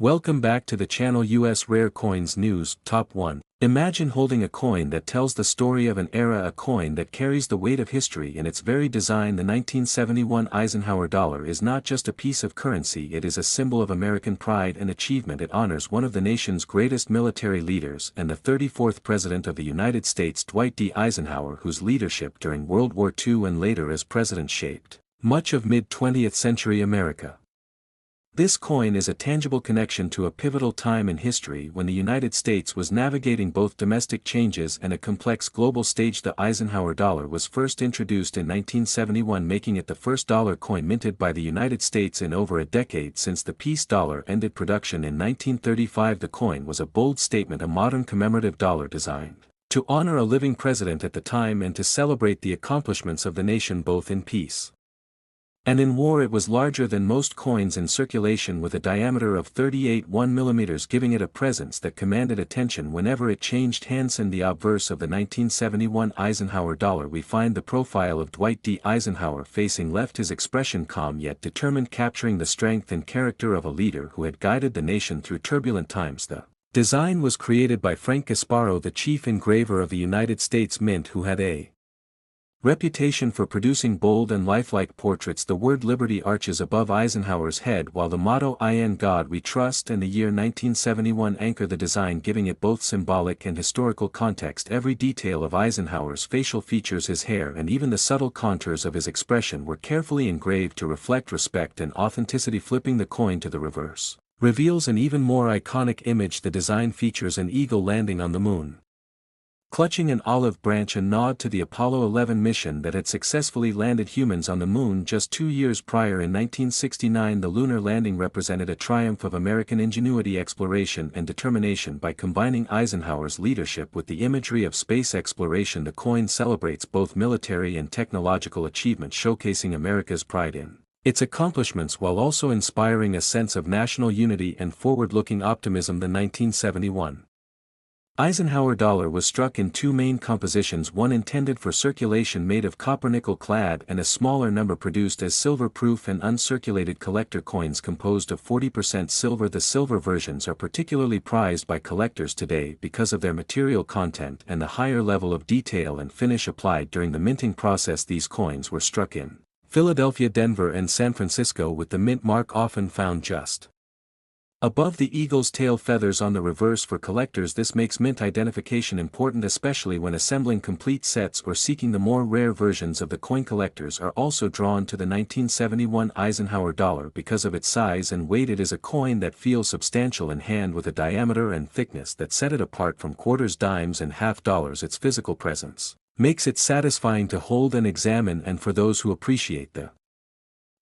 Welcome back to the channel US Rare Coins News, Top 1. Imagine holding a coin that tells the story of an era, a coin that carries the weight of history in its very design. The 1971 Eisenhower Dollar is not just a piece of currency, it is a symbol of American pride and achievement. It honors one of the nation's greatest military leaders and the 34th President of the United States, Dwight D. Eisenhower, whose leadership during World War II and later as president shaped much of mid-20th century America. This coin is a tangible connection to a pivotal time in history when the United States was navigating both domestic changes and a complex global stage. The Eisenhower Dollar was first introduced in 1971, making it the first dollar coin minted by the United States in over a decade. Since the peace dollar ended production in 1935, the coin was a bold statement, a modern commemorative dollar designed to honor a living president at the time and to celebrate the accomplishments of the nation both in peace and in war. It was larger than most coins in circulation, with a diameter of 38.1 mm, giving it a presence that commanded attention whenever it changed hands. In the obverse of the 1971 Eisenhower Dollar we find the profile of Dwight D. Eisenhower facing left, his expression calm yet determined, capturing the strength and character of a leader who had guided the nation through turbulent times. The design was created by Frank Gasparo, the chief engraver of the United States Mint, who had a reputation for producing bold and lifelike portraits. The word Liberty arches above Eisenhower's head, while the motto "In God We Trust" and the year 1971 anchor the design, giving it both symbolic and historical context. Every detail of Eisenhower's facial features, his hair and even the subtle contours of his expression, were carefully engraved to reflect respect and authenticity. Flipping the coin to the reverse reveals an even more iconic image. The design features an eagle landing on the moon, clutching an olive branch, a nod to the Apollo 11 mission that had successfully landed humans on the moon just 2 years prior. In 1969, the lunar landing represented a triumph of American ingenuity, exploration and determination. By combining Eisenhower's leadership with the imagery of space exploration, the coin celebrates both military and technological achievement, showcasing America's pride in its accomplishments while also inspiring a sense of national unity and forward-looking optimism. The 1971 Eisenhower Dollar was struck in two main compositions, one intended for circulation made of copper nickel clad and a smaller number produced as silver-proof and uncirculated collector coins composed of 40% silver. The silver versions are particularly prized by collectors today because of their material content and the higher level of detail and finish applied during the minting process. These coins were struck in Philadelphia, Denver and San Francisco, with the mint mark often found just above the eagle's tail feathers on the reverse. For collectors, this makes mint identification important, especially when assembling complete sets or seeking the more rare versions of the coin. Collectors are also drawn to the 1971 Eisenhower Dollar because of its size and weight. It is a coin that feels substantial in hand, with a diameter and thickness that set it apart from quarters, dimes and half dollars. Its physical presence makes it satisfying to hold and examine, and for those who appreciate the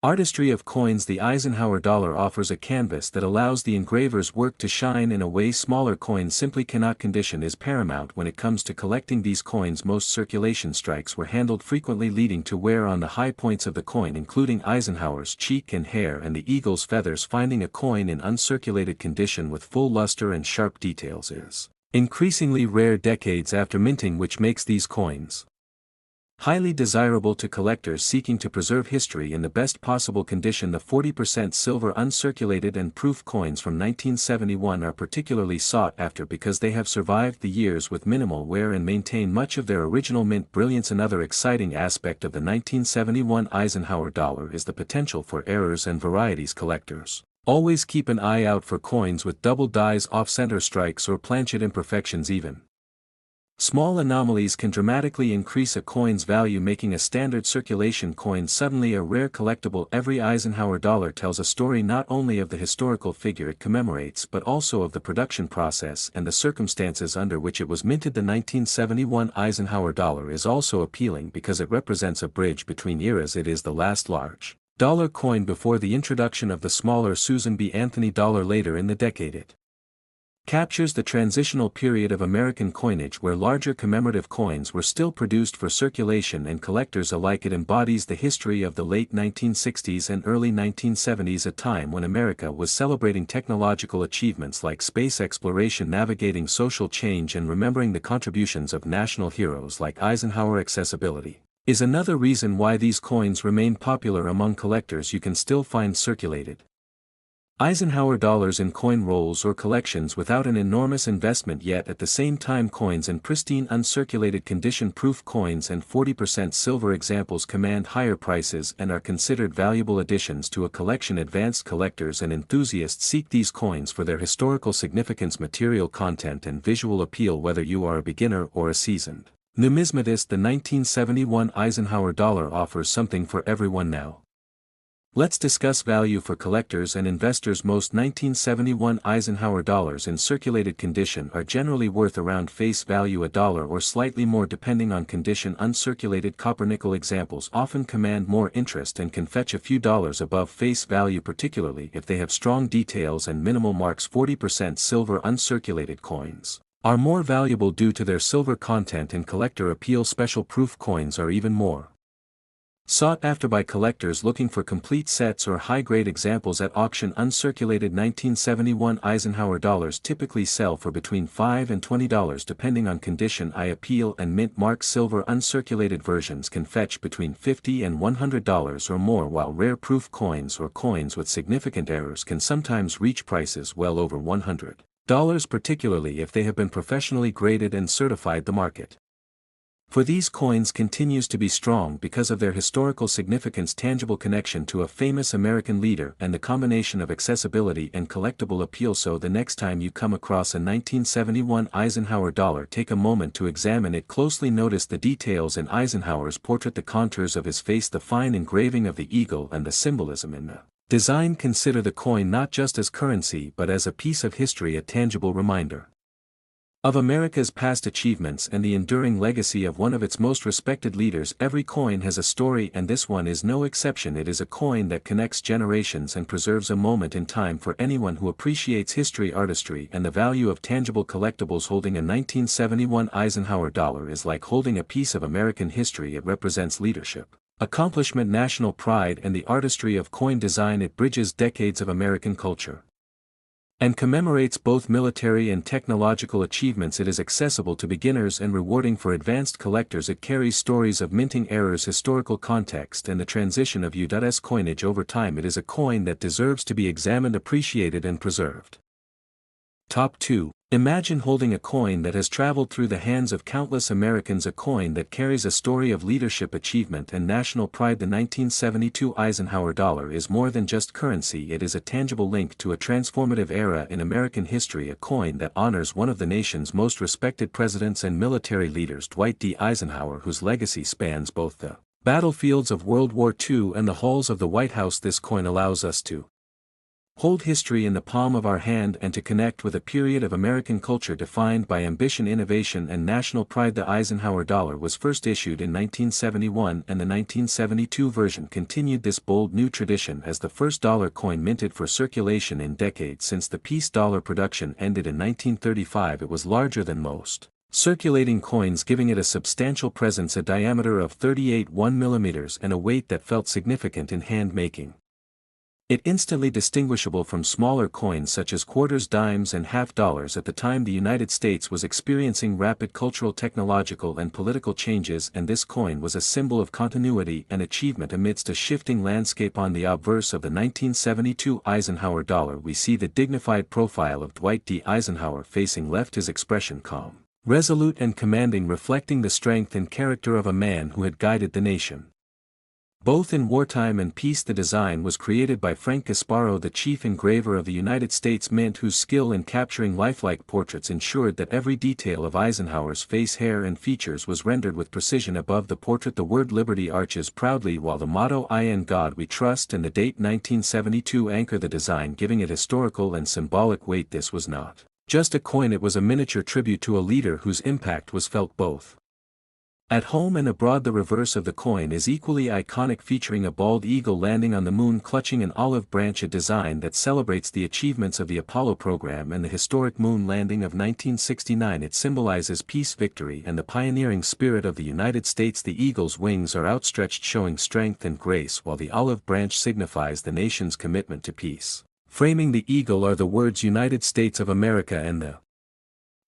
artistry of coins, the Eisenhower Dollar offers a canvas that allows the engraver's work to shine in a way smaller coins simply cannot. Condition is paramount when it comes to collecting these coins. Most circulation strikes were handled frequently, leading to wear on the high points of the coin, including Eisenhower's cheek and hair and the eagle's feathers. Finding a coin in uncirculated condition with full luster and sharp details is increasingly rare decades after minting, which makes these coins highly desirable to collectors seeking to preserve history in the best possible condition. The 40% silver uncirculated and proof coins from 1971 are particularly sought after because they have survived the years with minimal wear and maintain much of their original mint brilliance. Another exciting aspect of the 1971 Eisenhower Dollar is the potential for errors and varieties. Collectors always keep an eye out for coins with double dies, off-center strikes or planchet imperfections. Even small anomalies can dramatically increase a coin's value, making a standard circulation coin suddenly a rare collectible. Every Eisenhower Dollar tells a story not only of the historical figure it commemorates but also of the production process and the circumstances under which it was minted. The 1971 Eisenhower Dollar is also appealing because it represents a bridge between eras. It is the last large dollar coin before the introduction of the smaller Susan B. Anthony dollar later in the decade. It captures the transitional period of American coinage where larger commemorative coins were still produced for circulation and collectors alike. It embodies the history of the late 1960s and early 1970s, a time when America was celebrating technological achievements like space exploration, navigating social change and remembering the contributions of national heroes like Eisenhower. Accessibility is another reason why these coins remain popular among collectors. You can still find circulated Eisenhower dollars in coin rolls or collections without an enormous investment, yet at the same time coins in pristine uncirculated condition-proof coins and 40% silver examples command higher prices and are considered valuable additions to a collection. Advanced collectors and enthusiasts seek these coins for their historical significance, material content and visual appeal. Whether you are a beginner or a seasoned numismatist, the 1971 Eisenhower dollar offers something for everyone now. Let's discuss value for collectors and investors. Most 1971 Eisenhower dollars in circulated condition are generally worth around face value $1 or slightly more depending on condition. Uncirculated copper-nickel examples often command more interest and can fetch a few dollars above face value, particularly if they have strong details and minimal marks. 40% silver uncirculated coins are more valuable due to their silver content and collector appeal. Special proof coins are even more sought after by collectors looking for complete sets or high-grade examples at auction. Uncirculated 1971 Eisenhower dollars typically sell for between $5 and $20 depending on condition, eye appeal and mint mark. Silver uncirculated versions can fetch between $50 and $100 or more, while rare proof coins or coins with significant errors can sometimes reach prices well over $100, particularly if they have been professionally graded and certified. The market for these coins continues to be strong because of their historical significance, tangible connection to a famous American leader, and the combination of accessibility and collectible appeal. So the next time you come across a 1971 Eisenhower dollar, take a moment to examine it closely. Notice the details in Eisenhower's portrait, the contours of his face, the fine engraving of the eagle and the symbolism in the design. Consider the coin not just as currency but as a piece of history, a tangible reminder of America's past achievements and the enduring legacy of one of its most respected leaders. Every coin has a story, and this one is no exception. It is a coin that connects generations and preserves a moment in time for anyone who appreciates history, artistry and the value of tangible collectibles. Holding a 1971 Eisenhower dollar is like holding a piece of American history. It represents leadership, accomplishment, national pride and the artistry of coin design. It bridges decades of American culture and commemorates both military and technological achievements. It is accessible to beginners and rewarding for advanced collectors. It carries stories of minting errors, historical context and the transition of U.S. coinage over time. It is a coin that deserves to be examined, appreciated and preserved. Top 2. Imagine holding a coin that has traveled through the hands of countless Americans, a coin that carries a story of leadership, achievement and national pride. The 1972 Eisenhower dollar is more than just currency. It is a tangible link to a transformative era in American history, a coin that honors one of the nation's most respected presidents and military leaders, Dwight D. Eisenhower, whose legacy spans both the battlefields of World War II and the halls of the White House. This coin allows us to hold history in the palm of our hand and to connect with a period of American culture defined by ambition, innovation and national pride. The Eisenhower dollar was first issued in 1971, and the 1972 version continued this bold new tradition as the first dollar coin minted for circulation in decades. Since the piece dollar production ended in 1935, it was larger than most circulating coins, giving it a substantial presence, a diameter of 38.1 mm and a weight that felt significant in hand making it instantly distinguishable from smaller coins such as quarters, dimes and half dollars. At the time, the United States was experiencing rapid cultural, technological and political changes, and this coin was a symbol of continuity and achievement amidst a shifting landscape. On the obverse of the 1972 Eisenhower dollar, we see the dignified profile of Dwight D. Eisenhower facing left, his expression calm, resolute and commanding, reflecting the strength and character of a man who had guided the nation both in wartime and peace. The design was created by Frank Gasparo, the chief engraver of the United States Mint, whose skill in capturing lifelike portraits ensured that every detail of Eisenhower's face, hair and features was rendered with precision. Above the portrait, the word Liberty arches proudly, while the motto "In God We Trust" and the date 1972 anchor the design, giving it historical and symbolic weight. This was not just a coin, it was a miniature tribute to a leader whose impact was felt both at home and abroad. The reverse of the coin is equally iconic, featuring a bald eagle landing on the moon clutching an olive branch, a design that celebrates the achievements of the Apollo program and the historic moon landing of 1969. It symbolizes peace, victory and the pioneering spirit of the United States. The eagle's wings are outstretched, showing strength and grace, while the olive branch signifies the nation's commitment to peace. Framing the eagle are the words "United States of America" and the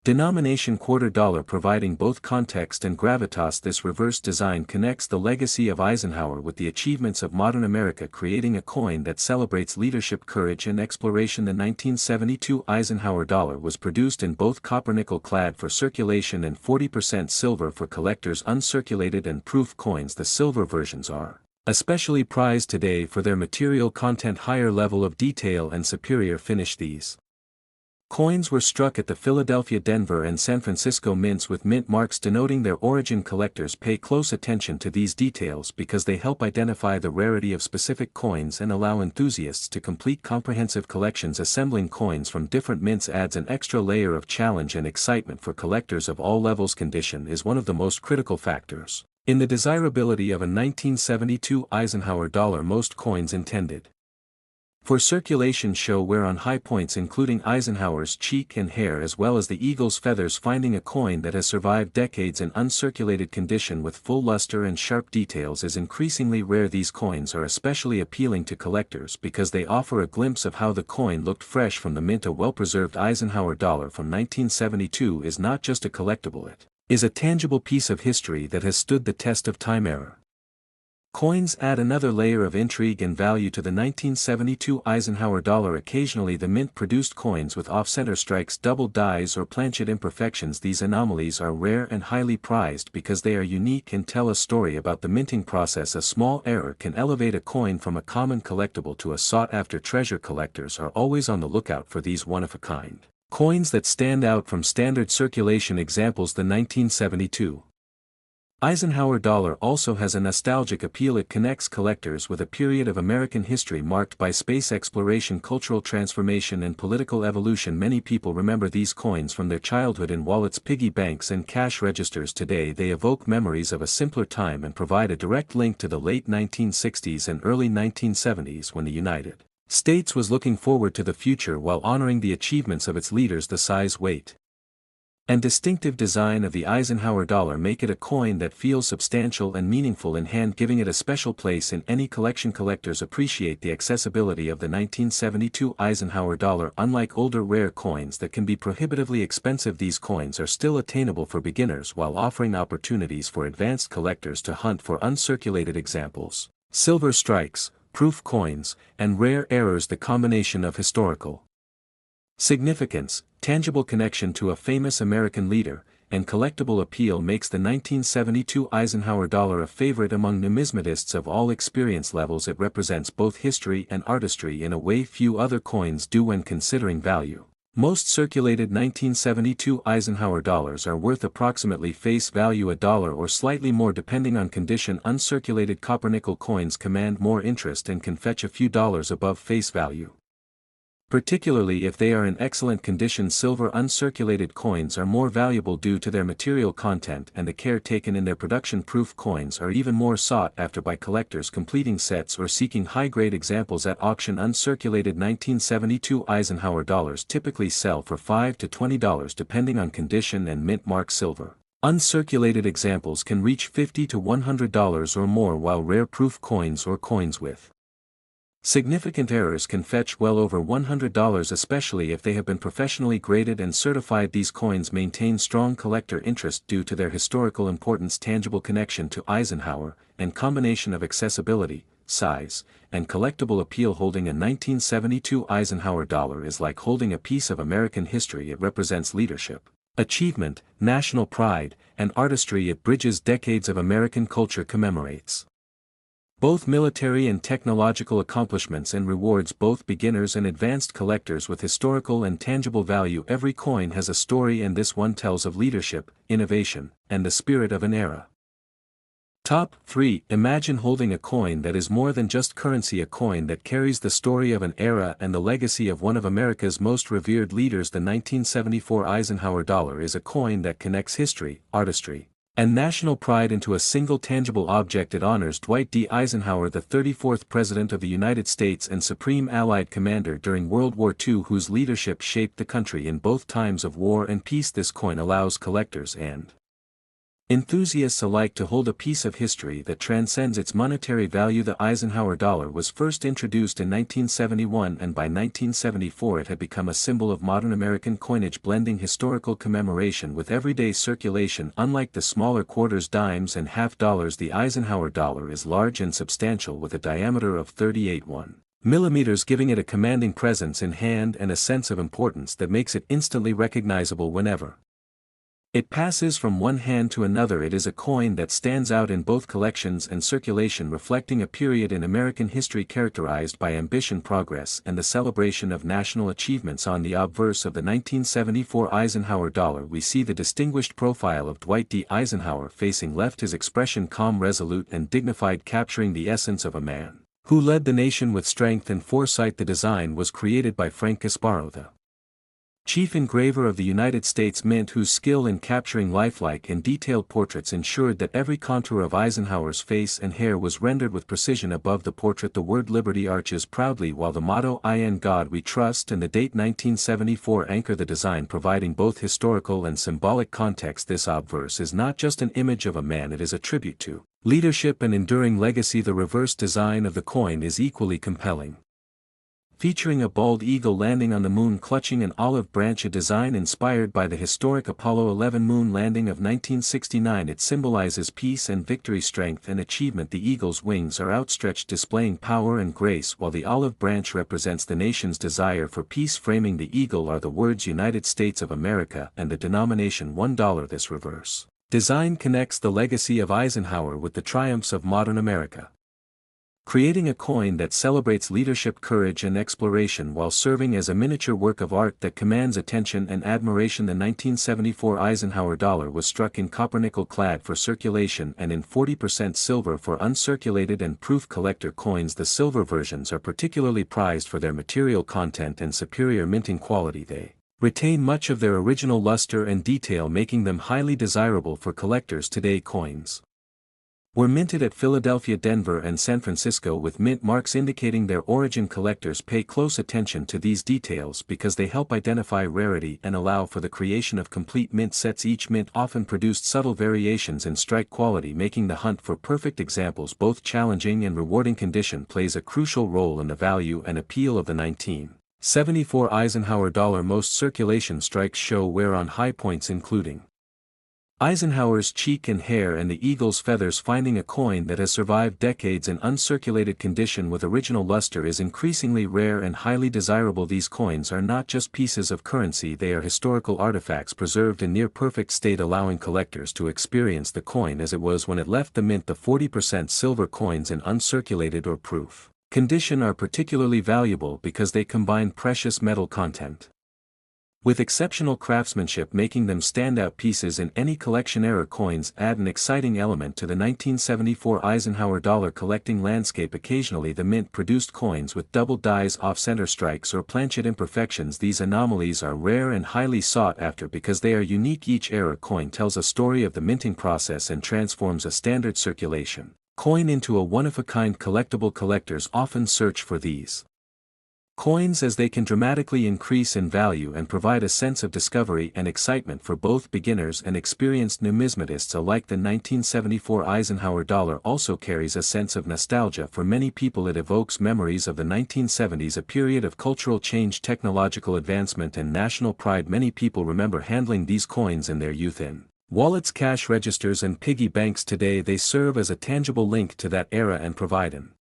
Denomination quarter dollar providing both context and gravitas. This reverse design connects the legacy of Eisenhower with the achievements of modern America, creating a coin that celebrates leadership, courage and exploration. The 1972 Eisenhower Dollar was produced in both copper-nickel clad for circulation and 40% silver for collectors. Uncirculated and proof coins. The silver versions are especially prized today for their material content, higher level of detail and superior finish. These coins were struck at the Philadelphia, Denver and San Francisco mints with mint marks denoting their origin. Collectors pay close attention to these details because they help identify the rarity of specific coins and allow enthusiasts to complete comprehensive collections. Assembling coins from different mints adds an extra layer of challenge and excitement for collectors of all levels. Condition is one of the most critical factors in the desirability of a 1972 Eisenhower dollar. Most coins intended for circulation show wear on high points, including Eisenhower's cheek and hair as well as the eagle's feathers. Finding a coin that has survived decades in uncirculated condition with full luster and sharp details is increasingly rare. These coins are especially appealing to collectors because they offer a glimpse of how the coin looked fresh from the mint. A well-preserved Eisenhower dollar from 1972 is not just a collectible, it is a tangible piece of history that has stood the test of time. Coins add another layer of intrigue and value to the 1972 Eisenhower dollar. Occasionally the mint produced coins with off-center strikes, double dies or planchet imperfections. These anomalies are rare and highly prized because they are unique and tell a story about the minting process. A small error can elevate a coin from a common collectible to a sought-after treasure. Collectors are always on the lookout for these one-of-a-kind coins that stand out from standard circulation. Examples: the 1972 Eisenhower dollar also has a nostalgic appeal. It connects collectors with a period of American history marked by space exploration, cultural transformation and political evolution. Many people remember these coins from their childhood in wallets, piggy banks and cash registers. Today they evoke memories of a simpler time and provide a direct link to the late 1960s and early 1970s when the United States was looking forward to the future while honoring the achievements of its leaders. The size, weight and distinctive design of the Eisenhower dollar make it a coin that feels substantial and meaningful in hand, giving it a special place in any collection. Collectors appreciate the accessibility of the 1972 Eisenhower dollar. Unlike older rare coins that can be prohibitively expensive, these coins are still attainable for beginners while offering opportunities for advanced collectors to hunt for uncirculated examples, silver strikes, proof coins, and rare errors. The combination of historical significance, tangible connection to a famous American leader, and collectible appeal makes the 1972 Eisenhower dollar a favorite among numismatists of all experience levels. It represents both history and artistry in a way few other coins do. When considering value, most circulated 1972 Eisenhower dollars are worth approximately face value $1 or slightly more depending on condition. Uncirculated copper-nickel coins command more interest and can fetch a few dollars above face value, particularly if they are in excellent condition. Silver uncirculated coins are more valuable due to their material content and the care taken in their production. Proof coins are even more sought after by collectors completing sets or seeking high-grade examples at auction. Uncirculated 1972 Eisenhower dollars typically sell for $5 to $20 depending on condition and mint mark. Silver uncirculated examples can reach $50 to $100 or more, while rare proof coins or coins with significant errors can fetch well over $100, especially if they have been professionally graded and certified. These coins maintain strong collector interest due to their historical importance, tangible connection to Eisenhower, and combination of accessibility, size, and collectible appeal. Holding a 1972 Eisenhower dollar is like holding a piece of American history. It represents leadership, achievement, national pride, and artistry. It bridges decades of American culture, commemorates both military and technological accomplishments, and rewards both beginners and advanced collectors with historical and tangible value. Every coin has a story, and this one tells of leadership, innovation, and the spirit of an era. Top 3. Imagine holding a coin that is more than just currency. A coin that carries the story of an era and the legacy of one of America's most revered leaders. The 1974 Eisenhower dollar is a coin that connects history, artistry, and national pride into a single tangible object. It honors Dwight D. Eisenhower, the 34th President of the United States and Supreme Allied Commander during World War II, whose leadership shaped the country in both times of war and peace. This coin allows collectors and Enthusiasts alike to hold a piece of history that transcends its monetary value. The Eisenhower dollar was first introduced in 1971, and by 1974 it had become a symbol of modern American coinage, blending historical commemoration with everyday circulation. Unlike the smaller quarters, dimes, and half dollars, the Eisenhower dollar is large and substantial with a diameter of 38.1 millimeters, giving it a commanding presence in hand and a sense of importance that makes it instantly recognizable whenever it passes from one hand to another. It is a coin that stands out in both collections and circulation, reflecting a period in American history characterized by ambition, progress, and the celebration of national achievements. On the obverse of the 1974 Eisenhower dollar we see the distinguished profile of Dwight D. Eisenhower facing left, his expression calm, resolute, and dignified, capturing the essence of a man who led the nation with strength and foresight. The design was created by Frank Gasparro, the chief engraver of the United States Mint, whose skill in capturing lifelike and detailed portraits ensured that every contour of Eisenhower's face and hair was rendered with precision. Above the portrait the word Liberty arches proudly, while the motto "In God We Trust" and the date 1974 anchor the design, providing both historical and symbolic context. This obverse is not just an image of a man, it is a tribute to leadership and enduring legacy. The reverse design of the coin is equally compelling, featuring a bald eagle landing on the moon clutching an olive branch, a design inspired by the historic Apollo 11 moon landing of 1969. It symbolizes peace and victory, strength and achievement. The eagle's wings are outstretched, displaying power and grace, while the olive branch represents the nation's desire for peace. Framing the eagle are the words "United States of America" and the denomination $1. This reverse design connects the legacy of Eisenhower with the triumphs of modern America, creating a coin that celebrates leadership, courage, and exploration while serving as a miniature work of art that commands attention and admiration. The 1974 Eisenhower dollar was struck in copper-nickel clad for circulation and in 40% silver for uncirculated and proof collector coins. The silver versions are particularly prized for their material content and superior minting quality. They retain much of their original luster and detail, making them highly desirable for collectors today. Coins were minted at Philadelphia, Denver, and San Francisco with mint marks indicating their origin. Collectors pay close attention to these details because they help identify rarity and allow for the creation of complete mint sets. Each mint often produced subtle variations in strike quality, making the hunt for perfect examples both challenging and rewarding. Condition plays a crucial role in the value and appeal of the 1974 Eisenhower dollar. Most circulation strikes show wear on high points, including Eisenhower's cheek and hair and the eagle's feathers. Finding a coin that has survived decades in uncirculated condition with original luster is increasingly rare and highly desirable. These coins are not just pieces of currency, they are historical artifacts preserved in near-perfect state, allowing collectors to experience the coin as it was when it left the mint. The 40% silver coins in uncirculated or proof condition are particularly valuable because they combine precious metal content with exceptional craftsmanship, making them standout pieces in any collection. Era coins add an exciting element to the 1974 Eisenhower dollar collecting landscape. Occasionally the mint produced coins with double dies, off-center strikes, or planchet imperfections. These anomalies are rare and highly sought after because they are unique. Each era coin tells a story of the minting process and transforms a standard circulation coin into a one-of-a-kind collectible. Collectors often search for these coins as they can dramatically increase in value and provide a sense of discovery and excitement for both beginners and experienced numismatists alike. The 1974 Eisenhower dollar also carries a sense of nostalgia for many people. It evokes memories of the 1970s, a period of cultural change, technological advancement, and national pride. Many people remember handling these coins in their youth in wallets, cash registers, and piggy banks. Today they serve as a tangible link to that era and provide an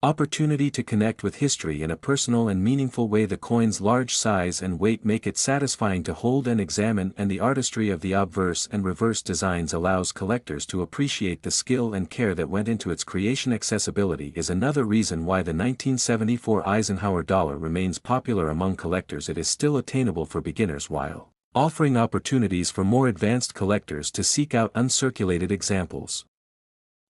opportunity to connect with history in a personal and meaningful way. The coin's large size and weight make it satisfying to hold and examine, and the artistry of the obverse and reverse designs allows collectors to appreciate the skill and care that went into its creation. Accessibility is another reason why the 1974 Eisenhower dollar remains popular among collectors. It is still attainable for beginners while offering opportunities for more advanced collectors to seek out uncirculated examples.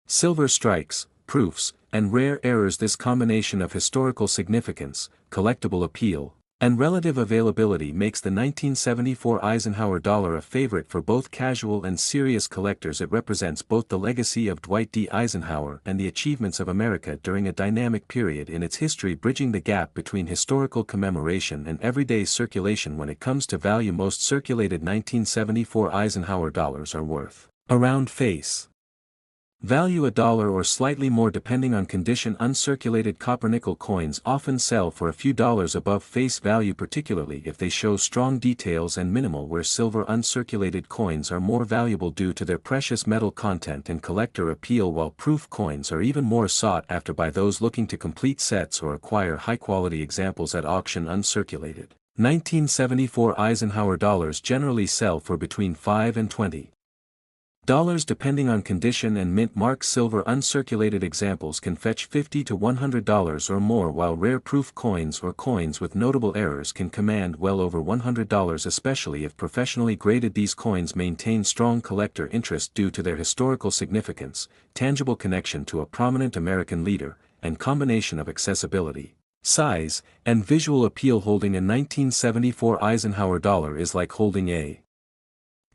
Silver strikes, proofs, and rare errors. This combination of historical significance, collectible appeal, and relative availability makes the 1974 Eisenhower dollar a favorite for both casual and serious collectors. It represents both the legacy of Dwight D. Eisenhower and the achievements of America during a dynamic period in its history, bridging the gap between historical commemoration and everyday circulation. When it comes to value, most circulated 1974 Eisenhower dollars are worth Around face value $1 or slightly more depending on condition. Uncirculated copper-nickel coins often sell for a few dollars above face value, particularly if they show strong details and minimal wear. Silver uncirculated coins are more valuable due to their precious metal content and collector appeal, while proof coins are even more sought after by those looking to complete sets or acquire high-quality examples at auction. Uncirculated 1974 Eisenhower dollars generally sell for between $5 and $20 depending on condition and mint mark. Silver uncirculated examples can fetch $50 to $100 or more, while rare proof coins or coins with notable errors can command well over $100, especially if professionally graded. These coins maintain strong collector interest due to their historical significance, tangible connection to a prominent American leader, and combination of accessibility, size, and visual appeal. Holding a 1974 Eisenhower dollar is like holding a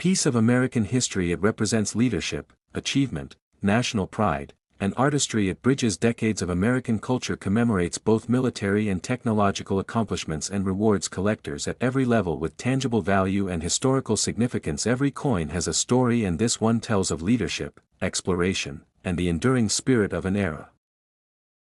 piece of American history. It represents leadership, achievement, national pride, and artistry. It bridges decades of American culture, commemorates both military and technological accomplishments, and rewards collectors at every level with tangible value and historical significance. Every coin has a story, and this one tells of leadership, exploration, and the enduring spirit of an era.